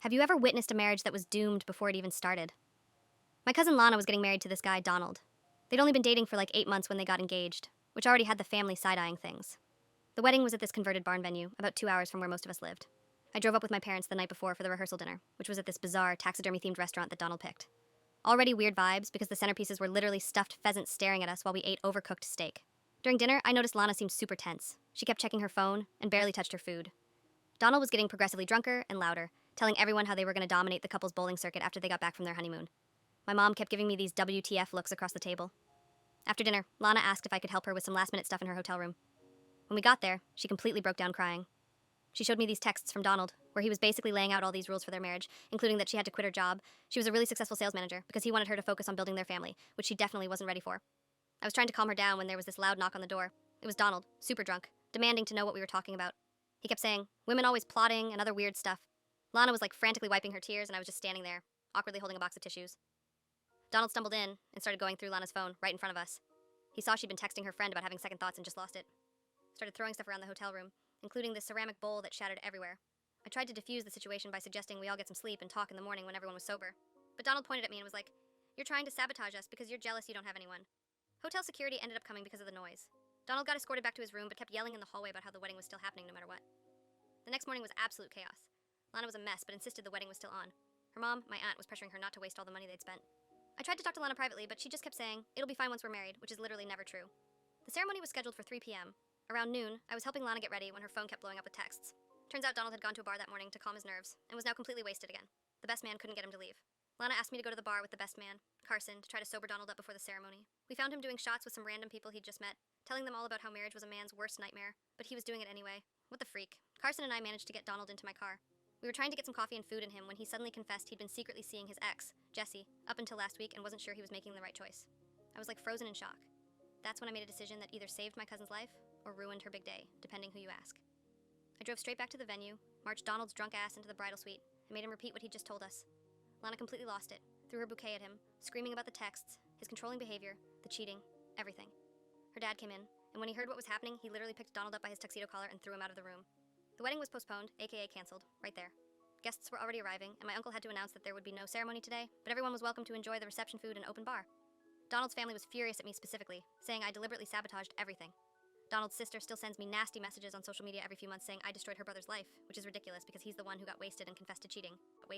Have you ever witnessed a marriage that was doomed before it even started? My cousin Lana was getting married to this guy, Donald. They'd only been dating for like 8 months when they got engaged, which already had the family side eyeing things. The wedding was at this converted barn venue, about 2 hours from where most of us lived. I drove up with my parents the night before for the rehearsal dinner, which was at this bizarre taxidermy themed restaurant that Donald picked. Already weird vibes because the centerpieces were literally stuffed pheasants staring at us while we ate overcooked steak. During dinner, I noticed Lana seemed super tense. She kept checking her phone and barely touched her food. Donald was getting progressively drunker and louder, telling everyone how they were going to dominate the couple's bowling circuit after they got back from their honeymoon. My mom kept giving me these WTF looks across the table. After dinner, Lana asked if I could help her with some last minute stuff in her hotel room. When we got there, she completely broke down crying. She showed me these texts from Donald, where he was basically laying out all these rules for their marriage, including that she had to quit her job. She was a really successful sales manager because he wanted her to focus on building their family, which she definitely wasn't ready for. I was trying to calm her down when there was this loud knock on the door. It was Donald, super drunk, demanding to know what we were talking about. He kept saying, "Women always plotting," and other weird stuff. Lana was like frantically wiping her tears, and I was just standing there, awkwardly holding a box of tissues. Donald stumbled in and started going through Lana's phone right in front of us. He saw she'd been texting her friend about having second thoughts and just lost it. Started throwing stuff around the hotel room, including this ceramic bowl that shattered everywhere. I tried to defuse the situation by suggesting we all get some sleep and talk in the morning when everyone was sober. But Donald pointed at me and was like, "You're trying to sabotage us because you're jealous you don't have anyone." Hotel security ended up coming because of the noise. Donald got escorted back to his room but kept yelling in the hallway about how the wedding was still happening no matter what. The next morning was absolute chaos. Lana was a mess but insisted the wedding was still on. Her mom, my aunt, was pressuring her not to waste all the money they'd spent. I tried to talk to Lana privately, but she just kept saying, "It'll be fine once we're married," which is literally never true. The ceremony was scheduled for 3 p.m. Around noon, I was helping Lana get ready when her phone kept blowing up with texts. Turns out Donald had gone to a bar that morning to calm his nerves and was now completely wasted again. The best man couldn't get him to leave. Lana asked me to go to the bar with the best man, Carson, to try to sober Donald up before the ceremony. We found him doing shots with some random people he'd just met, telling them all about how marriage was a man's worst nightmare, but he was doing it anyway. What the freak? Carson and I managed to get Donald into my car. We were trying to get some coffee and food in him when he suddenly confessed he'd been secretly seeing his ex, Jesse, up until last week and wasn't sure he was making the right choice. I was like frozen in shock. That's when I made a decision that either saved my cousin's life or ruined her big day, depending who you ask. I drove straight back to the venue, marched Donald's drunk ass into the bridal suite, and made him repeat what he'd just told us. Lana completely lost it, threw her bouquet at him, screaming about the texts, his controlling behavior, the cheating, everything. Her dad came in, and when he heard what was happening, he literally picked Donald up by his tuxedo collar and threw him out of the room. The wedding was postponed, aka canceled, right there. Guests were already arriving, and my uncle had to announce that there would be no ceremony today, but everyone was welcome to enjoy the reception food and open bar. Donald's family was furious at me specifically, saying I deliberately sabotaged everything. Donald's sister still sends me nasty messages on social media every few months saying I destroyed her brother's life, which is ridiculous because he's the one who got wasted and confessed to cheating. But